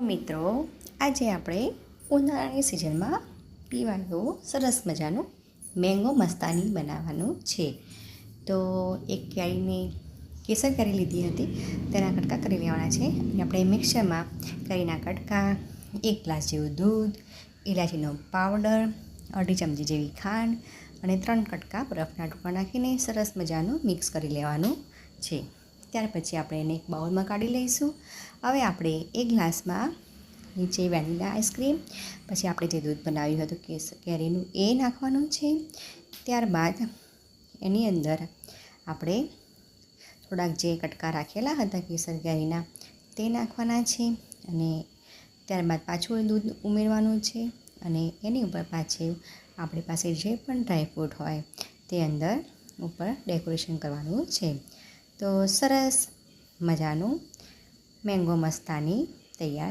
મિત્રો, આજે આપણે ઉનાળાની સિઝનમાં પીવાનું સરસ મજાનું મેંગો મસ્તાની બનાવવાનું છે. તો એક કેરીની કેસર કેરી લીધી હતી, તેના કટકા કરી લેવાના છે. અને આપણે મિક્સરમાં કેરીના કટકા, 1 ગ્લાસ જેવું દૂધ, ઇલાયચીનો પાવડર, અડધી ચમચી જેવી ખાંડ અને 3 કટકા બરફના ટુકડા નાખીને સરસ મજાનું મિક્સ કરી લેવાનું છે. ત્યાર પછી આપણે એને એક બાઉલમાં કાઢી લઈશું. હવે આપણે એક ગ્લાસમાં નીચે વેનીલા આઈસ્ક્રીમ, પછી આપણે જે દૂધ બનાવ્યું હતું કેરીનું એ નાખવાનું છે. ત્યારબાદ એની અંદર આપણે થોડાક જે કટકા રાખેલા હતા કેસર કેરીના તે નાખવાના છે. અને ત્યારબાદ પાછું દૂધ ઉમેરવાનું છે. અને એની ઉપર પાછું આપણી પાસે જે પણ ડ્રાયફ્રૂટ હોય તે અંદર ઉપર ડેકોરેશન કરવાનું છે. તો સરસ મજાનું મેંગો મસ્તાની તૈયાર